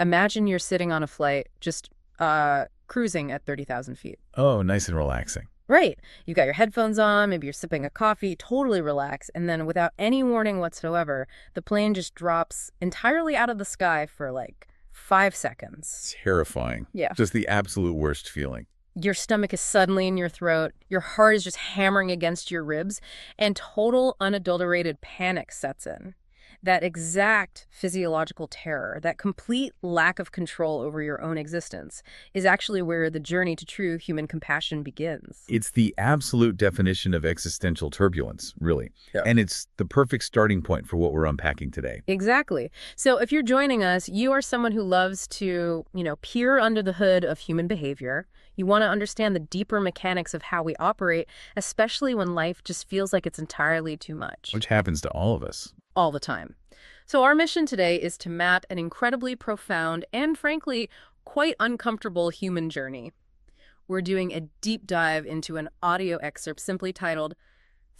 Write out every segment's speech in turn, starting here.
Imagine you're sitting on a flight, just cruising at 30,000 feet. Oh, nice and relaxing. Right. You've got your headphones on, maybe you're sipping a coffee, totally relaxed, and then without any warning whatsoever, the plane just drops entirely out of the sky for like 5 seconds. Terrifying. Yeah. Just the absolute worst feeling. Your stomach is suddenly in your throat, your heart is just hammering against your ribs, and total unadulterated panic sets in. That exact physiological terror, that complete lack of control over your own existence, is actually where the journey to true human compassion begins. It's the absolute definition of existential turbulence, really. Yeah. And it's the perfect starting point for what we're unpacking today. Exactly. So if you're joining us, you are someone who loves to, peer under the hood of human behavior. You want to understand the deeper mechanics of how we operate, especially when life just feels like it's entirely too much. Which happens to all of us. All the time. So our mission today is to map an incredibly profound and, frankly, quite uncomfortable human journey. We're doing a deep dive into an audio excerpt simply titled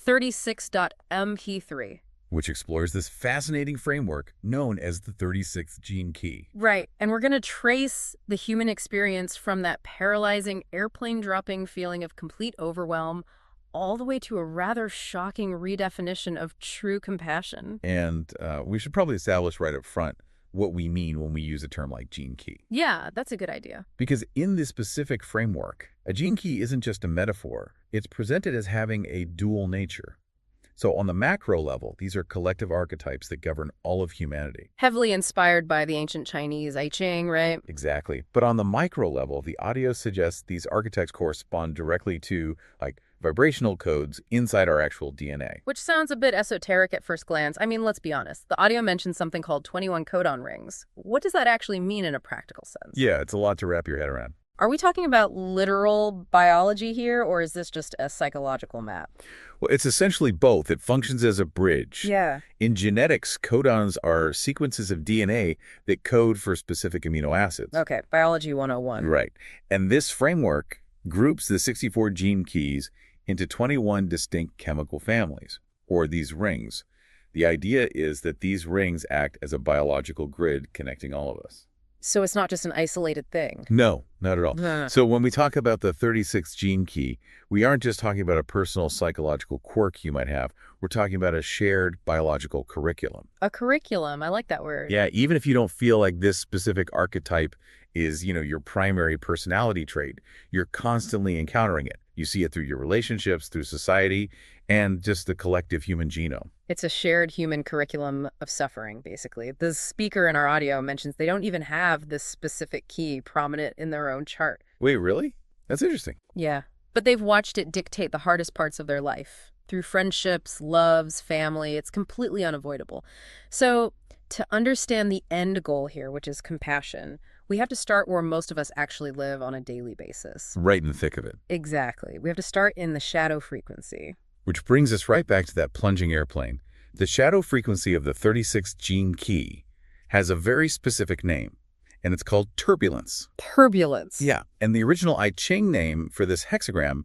36.MP3. Which explores this fascinating framework known as the 36th gene key. Right, and we're going to trace the human experience from that paralyzing airplane-dropping feeling of complete overwhelm all the way to a rather shocking redefinition of true compassion. And we should probably establish right up front what we mean when we use a term like gene key. Yeah, that's a good idea. Because in this specific framework, a gene key isn't just a metaphor. It's presented as having a dual nature. So on the macro level, these are collective archetypes that govern all of humanity. Heavily inspired by the ancient Chinese I Ching, right? Exactly. But on the micro level, the audio suggests these archetypes correspond directly to, vibrational codes inside our actual DNA. Which sounds a bit esoteric at first glance. I mean, let's be honest. The audio mentions something called 21 codon rings. What does that actually mean in a practical sense? Yeah, it's a lot to wrap your head around. Are we talking about literal biology here, or is this just a psychological map? Well, it's essentially both. It functions as a bridge. Yeah. In genetics, codons are sequences of DNA that code for specific amino acids. Okay, biology 101. Right. And this framework groups the 64 gene keys into 21 distinct chemical families, or these rings. The idea is that these rings act as a biological grid connecting all of us. So it's not just an isolated thing? No, not at all. So when we talk about the 36th gene key, we aren't just talking about a personal psychological quirk you might have. We're talking about a shared biological curriculum. A curriculum. I like that word. Yeah, even if you don't feel like this specific archetype is, your primary personality trait, you're constantly encountering it. You see it through your relationships, through society, and just the collective human genome. It's a shared human curriculum of suffering, basically. The speaker in our audio mentions they don't even have this specific key prominent in their own chart. Wait, really? That's interesting. Yeah, but they've watched it dictate the hardest parts of their life. Through friendships, loves, family, it's completely unavoidable. So to understand the end goal here, which is compassion, we have to start where most of us actually live on a daily basis. Right in the thick of it. Exactly. We have to start in the shadow frequency. Which brings us right back to that plunging airplane. The shadow frequency of the 36th gene key has a very specific name, and it's called turbulence. Turbulence. Yeah, and the original I Ching name for this hexagram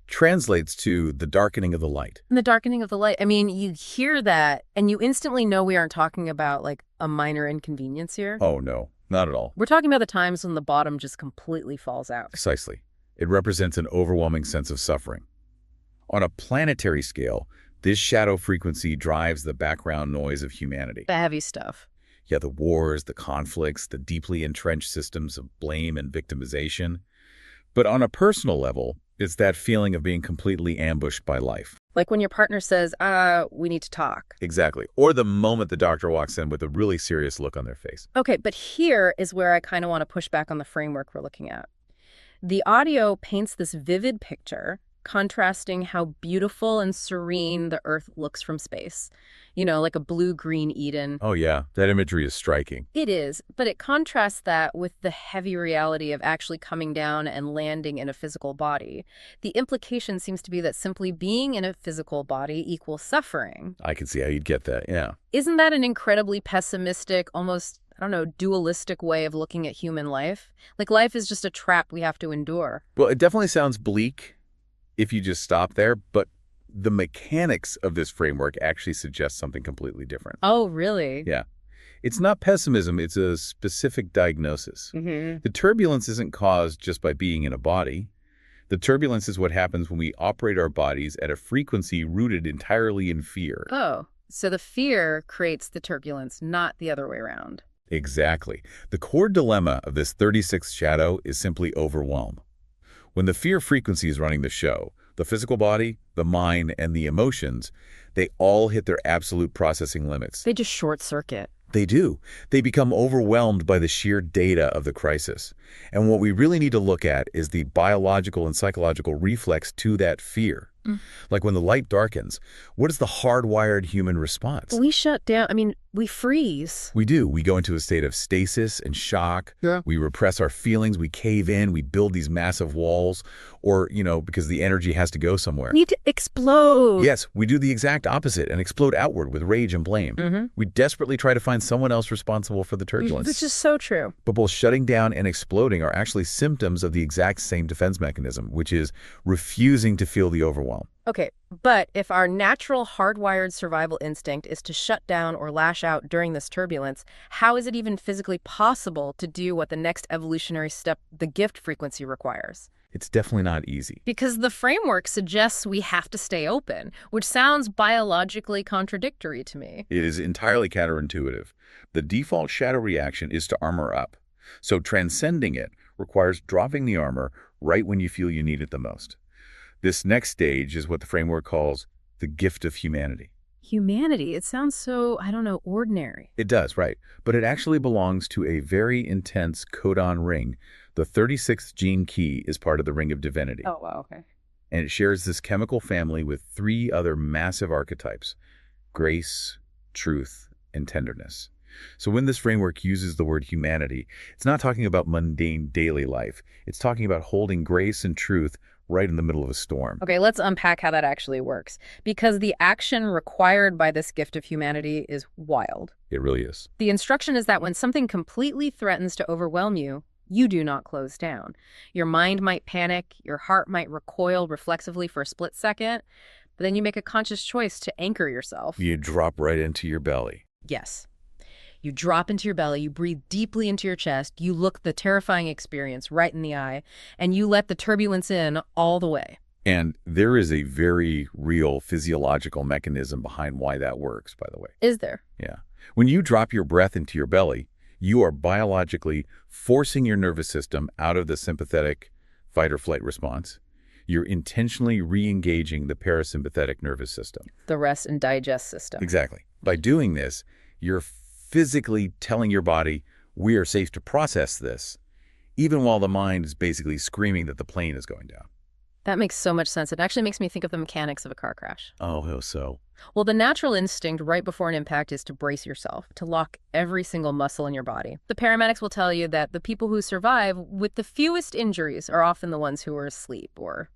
translates to the darkening of the light. And the darkening of the light. I mean, you hear that, and you instantly know we aren't talking about, a minor inconvenience here. Oh, no, not at all. We're talking about the times when the bottom just completely falls out. Precisely. It represents an overwhelming sense of suffering. On a planetary scale, this shadow frequency drives the background noise of humanity. The heavy stuff. Yeah, the wars, the conflicts, the deeply entrenched systems of blame and victimization. But on a personal level, it's that feeling of being completely ambushed by life. Like when your partner says, we need to talk. Exactly. Or the moment the doctor walks in with a really serious look on their face. Okay, but here is where I kind of want to push back on the framework we're looking at. The audio paints this vivid picture contrasting how beautiful and serene the Earth looks from space. Like a blue-green Eden. Oh yeah, that imagery is striking. It is, but it contrasts that with the heavy reality of actually coming down and landing in a physical body. The implication seems to be that simply being in a physical body equals suffering. I can see how you'd get that, yeah. Isn't that an incredibly pessimistic, almost, dualistic way of looking at human life? Like life is just a trap we have to endure. Well, it definitely sounds bleak if you just stop there, but the mechanics of this framework actually suggest something completely different. Oh, really? Yeah. It's not pessimism, it's a specific diagnosis. Mm-hmm. The turbulence isn't caused just by being in a body. The turbulence is what happens when we operate our bodies at a frequency rooted entirely in fear. Oh, so the fear creates the turbulence, not the other way around. Exactly. The core dilemma of this 36th shadow is simply overwhelm. When the fear frequency is running the show, the physical body, the mind, and the emotions, they all hit their absolute processing limits. They just short circuit. They do. They become overwhelmed by the sheer data of the crisis. And what we really need to look at is the biological and psychological reflex to that fear. Like when the light darkens, what is the hardwired human response? We shut down. I mean, we freeze. We do. We go into a state of stasis and shock. Yeah. We repress our feelings. We cave in. We build these massive walls or, because the energy has to go somewhere. We need to explode. Yes, we do the exact opposite and explode outward with rage and blame. We desperately try to find someone else responsible for the turbulence. Which is so true. But both shutting down and exploding are actually symptoms of the exact same defense mechanism, which is refusing to feel the overwhelm. Okay, but if our natural hardwired survival instinct is to shut down or lash out during this turbulence, how is it even physically possible to do what the next evolutionary step, the gift frequency, requires? It's definitely not easy. Because the framework suggests we have to stay open, which sounds biologically contradictory to me. It is entirely counterintuitive. The default shadow reaction is to armor up. So transcending it requires dropping the armor right when you feel you need it the most. This next stage is what the framework calls the gift of humanity. Humanity, it sounds so, ordinary. It does, right. But it actually belongs to a very intense codon ring. The 36th gene key is part of the ring of divinity. Oh, wow, okay. And it shares this chemical family with 3 other massive archetypes: grace, truth, and tenderness. So when this framework uses the word humanity, it's not talking about mundane daily life. It's talking about holding grace and truth right in the middle of a storm. Okay, let's unpack how that actually works. Because the action required by this gift of humanity is wild. It really is. The instruction is that when something completely threatens to overwhelm you, you do not close down. Your mind might panic, your heart might recoil reflexively for a split second, but then you make a conscious choice to anchor yourself. You drop right into your belly. Yes. You drop into your belly, you breathe deeply into your chest, you look the terrifying experience right in the eye, and you let the turbulence in all the way. And there is a very real physiological mechanism behind why that works, by the way. Is there? Yeah. When you drop your breath into your belly, you are biologically forcing your nervous system out of the sympathetic fight or flight response. You're intentionally re-engaging the parasympathetic nervous system. The rest and digest system. Exactly. By doing this, you're physically telling your body, we are safe to process this, even while the mind is basically screaming that the plane is going down. That makes so much sense. It actually makes me think of the mechanics of a car crash. Oh, so? Well, the natural instinct right before an impact is to brace yourself, to lock every single muscle in your body. The paramedics will tell you that the people who survive with the fewest injuries are often the ones who are asleep or,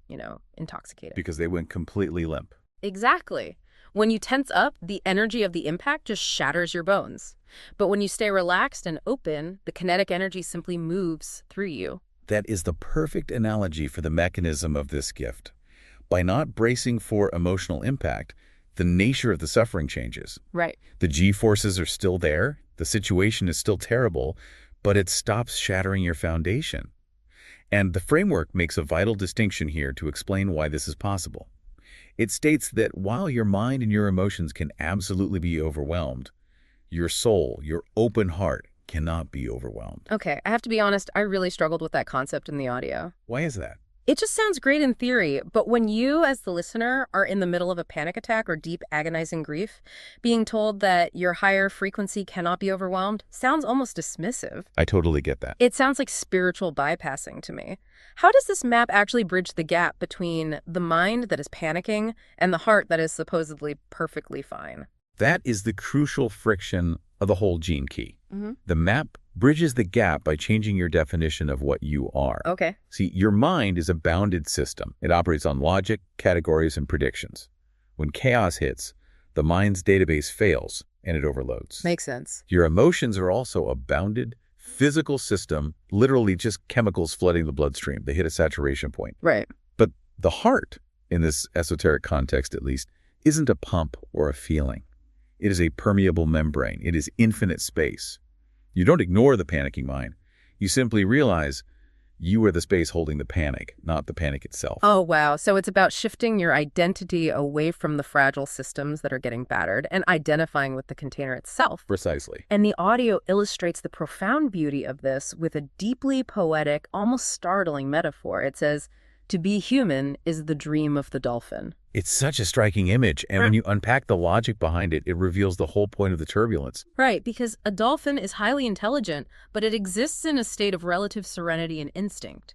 intoxicated. Because they went completely limp. Exactly. When you tense up, the energy of the impact just shatters your bones. But when you stay relaxed and open, the kinetic energy simply moves through you. That is the perfect analogy for the mechanism of this gift. By not bracing for emotional impact, the nature of the suffering changes. Right. The G-forces are still there, the situation is still terrible, but it stops shattering your foundation. And the framework makes a vital distinction here to explain why this is possible. It states that while your mind and your emotions can absolutely be overwhelmed, your soul, your open heart, cannot be overwhelmed. Okay, I have to be honest, I really struggled with that concept in the audio. Why is that? It just sounds great in theory, but when you, as the listener, are in the middle of a panic attack or deep agonizing grief, being told that your higher frequency cannot be overwhelmed sounds almost dismissive. I totally get that. It sounds like spiritual bypassing to me. How does this map actually bridge the gap between the mind that is panicking and the heart that is supposedly perfectly fine? That is the crucial friction of the whole gene key. The map bridges the gap by changing your definition of what you are. Okay. See, your mind is a bounded system. It operates on logic, categories, and predictions. When chaos hits, the mind's database fails and it overloads. Makes sense. Your emotions are also a bounded, physical system, literally just chemicals flooding the bloodstream. They hit a saturation point. Right. But the heart, in this esoteric context at least, isn't a pump or a feeling. It is a permeable membrane. It is infinite space. You don't ignore the panicking mind. You simply realize you are the space holding the panic, not the panic itself. Oh, wow. So it's about shifting your identity away from the fragile systems that are getting battered and identifying with the container itself. Precisely. And the audio illustrates the profound beauty of this with a deeply poetic, almost startling metaphor. It says, "To be human is the dream of the dolphin." It's such a striking image, and when you unpack the logic behind it, it reveals the whole point of the turbulence. Right, because a dolphin is highly intelligent, but it exists in a state of relative serenity and instinct.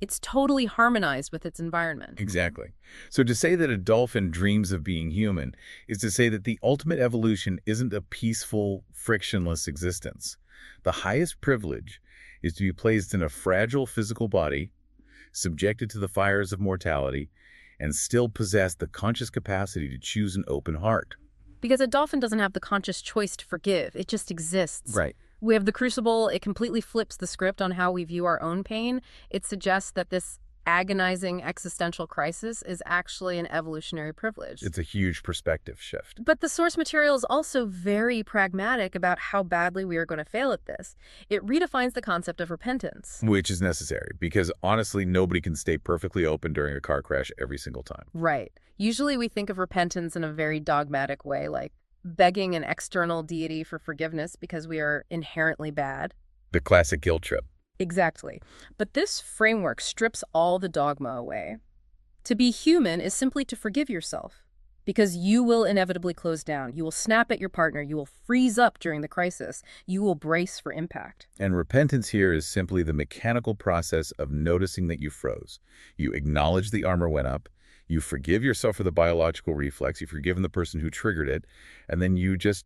It's totally harmonized with its environment. Exactly. So to say that a dolphin dreams of being human is to say that the ultimate evolution isn't a peaceful, frictionless existence. The highest privilege is to be placed in a fragile physical body, subjected to the fires of mortality, and still possess the conscious capacity to choose an open heart. Because a dolphin doesn't have the conscious choice to forgive. It just exists. Right. We have the crucible. It completely flips the script on how we view our own pain. It suggests that this agonizing existential crisis is actually an evolutionary privilege. It's a huge perspective shift. But the source material is also very pragmatic about how badly we are going to fail at this. It redefines the concept of repentance. Which is necessary, because honestly, nobody can stay perfectly open during a car crash every single time. Right. Usually we think of repentance in a very dogmatic way, like begging an external deity for forgiveness because we are inherently bad. The classic guilt trip. Exactly. But this framework strips all the dogma away. To be human is simply to forgive yourself, because you will inevitably close down. You will snap at your partner. You will freeze up during the crisis. You will brace for impact. And repentance here is simply the mechanical process of noticing that you froze. You acknowledge the armor went up. You forgive yourself for the biological reflex. You've forgiven the person who triggered it. And then you just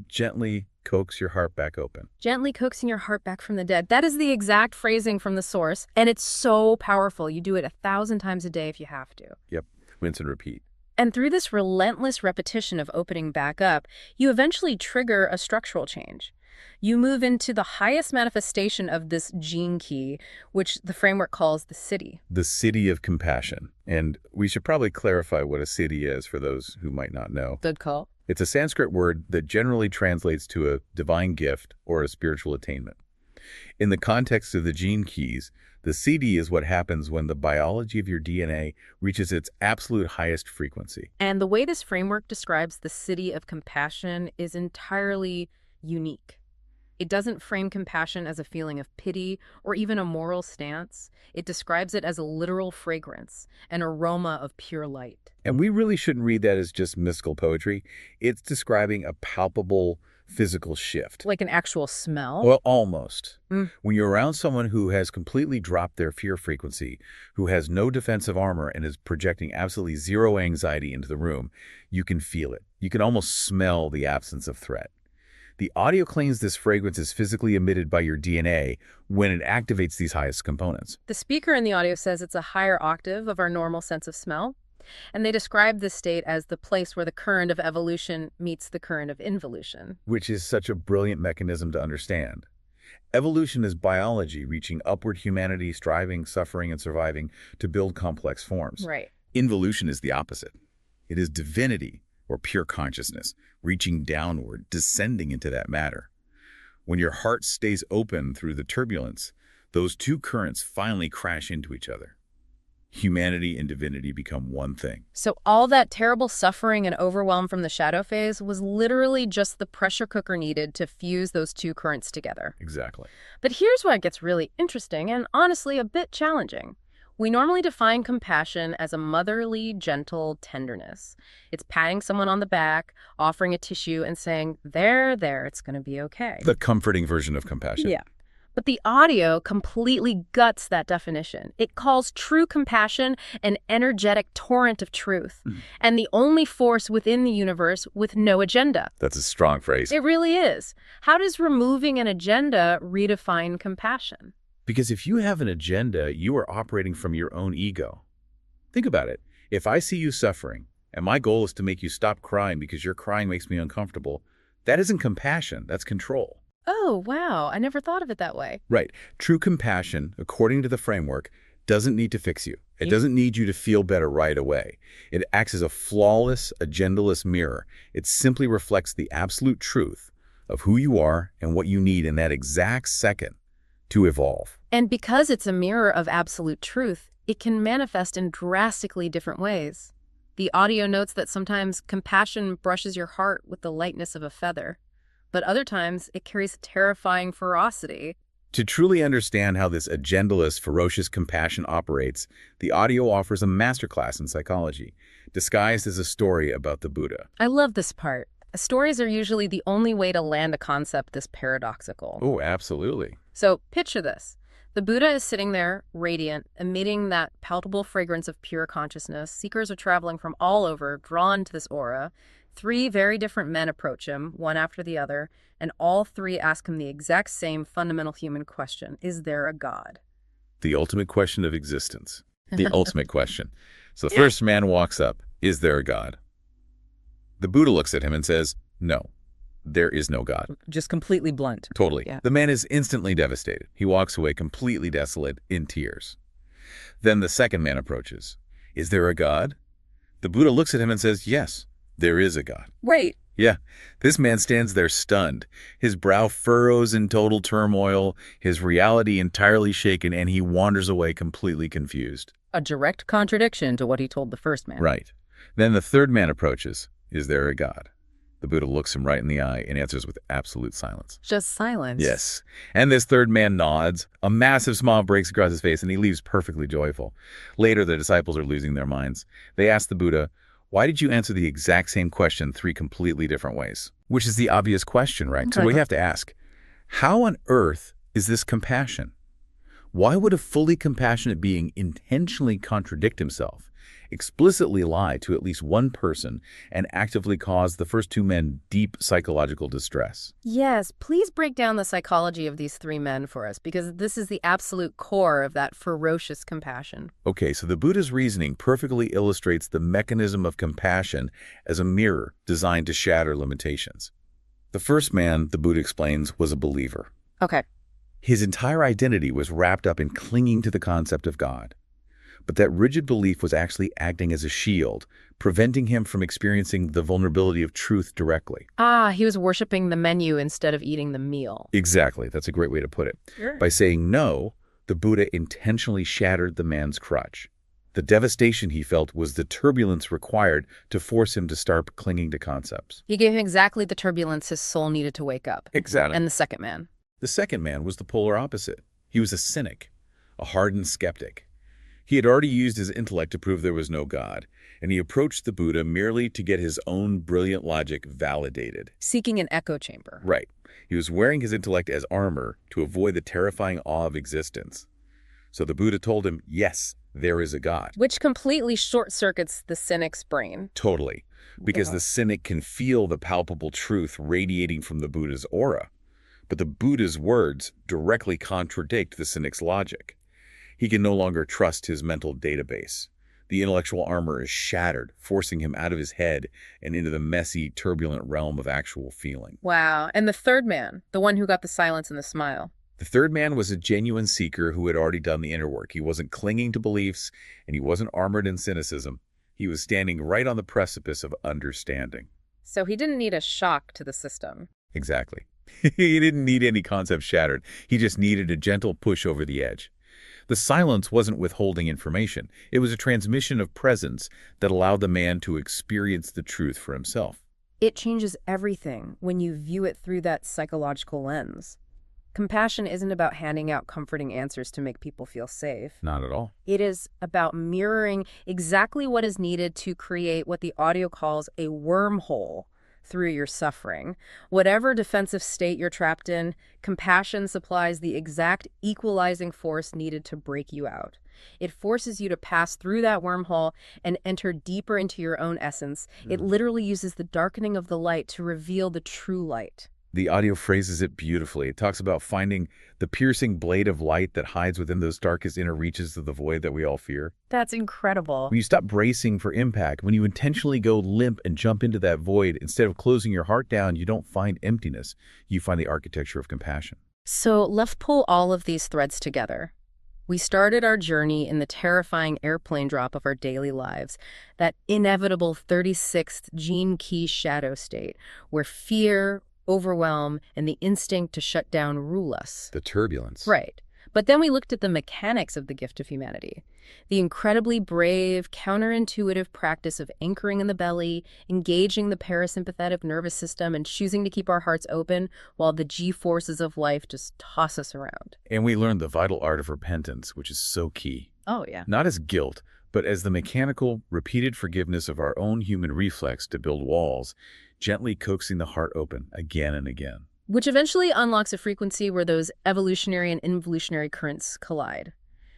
gently coax your heart back open. Gently coaxing your heart back from the dead. That is the exact phrasing from the source, and it's so powerful. You do it 1,000 times a day if you have to. Yep. Rinse and repeat. And through this relentless repetition of opening back up, you eventually trigger a structural change. You move into the highest manifestation of this gene key, which the framework calls the city. The city of compassion. And we should probably clarify what a city is for those who might not know. Good call. It's a Sanskrit word that generally translates to a divine gift or a spiritual attainment. In the context of the gene keys, the CD is what happens when the biology of your DNA reaches its absolute highest frequency. And the way this framework describes the city of compassion is entirely unique. It doesn't frame compassion as a feeling of pity or even a moral stance. It describes it as a literal fragrance, an aroma of pure light. And we really shouldn't read that as just mystical poetry. It's describing a palpable physical shift. Like an actual smell? Well, almost. When you're around someone who has completely dropped their fear frequency, who has no defensive armor and is projecting absolutely zero anxiety into the room, you can feel it. You can almost smell the absence of threat. The audio claims this fragrance is physically emitted by your DNA when it activates these highest components. The speaker in the audio says it's a higher octave of our normal sense of smell, and they describe this state as the place where the current of evolution meets the current of involution. Which is such a brilliant mechanism to understand. Evolution is biology reaching upward humanity, striving, suffering, and surviving to build complex forms. Right. Involution is the opposite. It is divinity, or pure consciousness, reaching downward, descending into that matter. When your heart stays open through the turbulence, those two currents finally crash into each other. Humanity and divinity become one thing. So all that terrible suffering and overwhelm from the shadow phase was literally just the pressure cooker needed to fuse those two currents together. Exactly. But here's where it gets really interesting and honestly a bit challenging. We normally define compassion as a motherly, gentle tenderness. It's patting someone on the back, offering a tissue, and saying, there, it's going to be okay. The comforting version of compassion. Yeah. But the audio completely guts that definition. It calls true compassion an energetic torrent of truth, and the only force within the universe with no agenda. That's a strong phrase. It really is. How does removing an agenda redefine compassion? Because if you have an agenda, you are operating from your own ego. Think about it. If I see you suffering, and my goal is to make you stop crying because your crying makes me uncomfortable, that isn't compassion, that's control. Oh, wow. I never thought of it that way. Right. True compassion, according to the framework, doesn't need to fix you. It doesn't need you to feel better right away. It acts as a flawless, agendaless mirror. It simply reflects the absolute truth of who you are and what you need in that exact second to evolve. And because it's a mirror of absolute truth, it can manifest in drastically different ways. The audio notes that sometimes compassion brushes your heart with the lightness of a feather, but other times it carries terrifying ferocity. To truly understand how this agendaless, ferocious compassion operates, the audio offers a masterclass in psychology, disguised as a story about the Buddha. I love this part. Stories are usually the only way to land a concept this paradoxical. Oh, absolutely. So picture this. The Buddha is sitting there, radiant, emitting that palpable fragrance of pure consciousness. Seekers are traveling from all over, drawn to this aura. 3 very different men approach him, one after the other, and all 3 ask him the exact same fundamental human question. Is there a God? The ultimate question of existence. The ultimate question. So the first man walks up. Is there a God? The Buddha looks at him and says, no, there is no God. Just completely blunt. Totally. Yeah. The man is instantly devastated. He walks away completely desolate, in tears. Then the second man approaches. Is there a God? The Buddha looks at him and says, yes, there is a God. Wait. Yeah, this man stands there stunned. His brow furrows in total turmoil, his reality entirely shaken, and he wanders away completely confused. A direct contradiction to what he told the first man. Right. Then the third man approaches. Is there a God? The Buddha looks him right in the eye and answers with absolute silence. Just silence. Yes. And this third man nods. A massive smile breaks across his face, and he leaves perfectly joyful. Later, the disciples are losing their minds. They ask the Buddha, why did you answer the exact same question 3 completely different ways? Which is the obvious question, right? So we have to ask, how on earth is this compassion? Why would a fully compassionate being intentionally contradict himself, explicitly lie to at least one person, and actively cause the first 2 men deep psychological distress? Yes, please break down the psychology of these 3 men for us, because this is the absolute core of that ferocious compassion. Okay, so the Buddha's reasoning perfectly illustrates the mechanism of compassion as a mirror designed to shatter limitations. The first man, the Buddha explains, was a believer. Okay. His entire identity was wrapped up in clinging to the concept of God. But that rigid belief was actually acting as a shield, preventing him from experiencing the vulnerability of truth directly. Ah, he was worshiping the menu instead of eating the meal. Exactly. That's a great way to put it. Sure. By saying no, the Buddha intentionally shattered the man's crutch. The devastation he felt was the turbulence required to force him to start clinging to concepts. He gave him exactly the turbulence his soul needed to wake up. Exactly. And the second man. The second man was the polar opposite. He was a cynic, a hardened skeptic. He had already used his intellect to prove there was no God, and he approached the Buddha merely to get his own brilliant logic validated. Seeking an echo chamber. Right. He was wearing his intellect as armor to avoid the terrifying awe of existence. So the Buddha told him, yes, there is a God. Which completely short-circuits the cynic's brain. Totally. Because the cynic can feel the palpable truth radiating from the Buddha's aura. But the Buddha's words directly contradict the cynic's logic. He can no longer trust his mental database. The intellectual armor is shattered, forcing him out of his head and into the messy, turbulent realm of actual feeling. Wow. And the third man, the one who got the silence and the smile. The third man was a genuine seeker who had already done the inner work. He wasn't clinging to beliefs, and he wasn't armored in cynicism. He was standing right on the precipice of understanding. So he didn't need a shock to the system. Exactly. He didn't need any concept shattered. He just needed a gentle push over the edge. The silence wasn't withholding information. It was a transmission of presence that allowed the man to experience the truth for himself. It changes everything when you view it through that psychological lens. Compassion isn't about handing out comforting answers to make people feel safe. Not at all. It is about mirroring exactly what is needed to create what the audio calls a wormhole through your suffering. Whatever defensive state you're trapped in, compassion supplies the exact equalizing force needed to break you out. It forces you to pass through that wormhole and enter deeper into your own essence. It literally uses the darkening of the light to reveal the true light. The audio phrases it beautifully. It talks about finding the piercing blade of light that hides within those darkest inner reaches of the void that we all fear. That's incredible. When you stop bracing for impact, when you intentionally go limp and jump into that void, instead of closing your heart down, you don't find emptiness. You find the architecture of compassion. So let's pull all of these threads together. We started our journey in the terrifying airplane drop of our daily lives, that inevitable 36th gene key shadow state, where fear, overwhelm, and the instinct to shut down rule us. The turbulence. Right. But then we looked at the mechanics of the gift of humanity. The incredibly brave, counterintuitive practice of anchoring in the belly, engaging the parasympathetic nervous system, and choosing to keep our hearts open while the G-forces of life just toss us around. And we learned the vital art of repentance, which is so key. Oh, yeah. Not as guilt, but as the mechanical, repeated forgiveness of our own human reflex to build walls, gently coaxing the heart open again and again. Which eventually unlocks a frequency where those evolutionary and involutionary currents collide.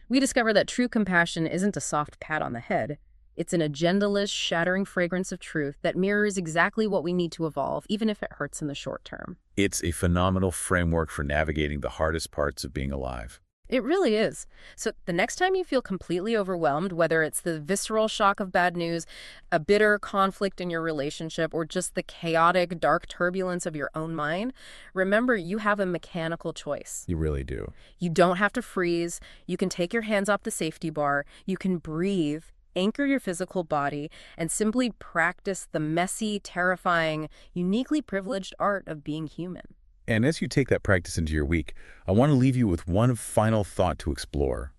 We discover that true compassion isn't a soft pat on the head. It's an agendaless, shattering fragrance of truth that mirrors exactly what we need to evolve, even if it hurts in the short term. It's a phenomenal framework for navigating the hardest parts of being alive. It really is. So the next time you feel completely overwhelmed, whether it's the visceral shock of bad news, a bitter conflict in your relationship, or just the chaotic, dark turbulence of your own mind, remember you have a mechanical choice. You really do. You don't have to freeze. You can take your hands off the safety bar. You can breathe, anchor your physical body, and simply practice the messy, terrifying, uniquely privileged art of being human. And as you take that practice into your week, I want to leave you with one final thought to explore,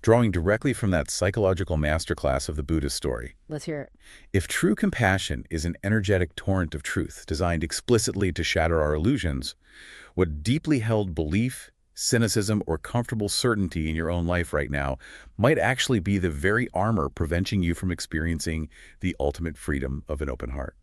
drawing directly from that psychological masterclass of the Buddha story. Let's hear it. If true compassion is an energetic torrent of truth designed explicitly to shatter our illusions, what deeply held belief, cynicism, or comfortable certainty in your own life right now might actually be the very armor preventing you from experiencing the ultimate freedom of an open heart.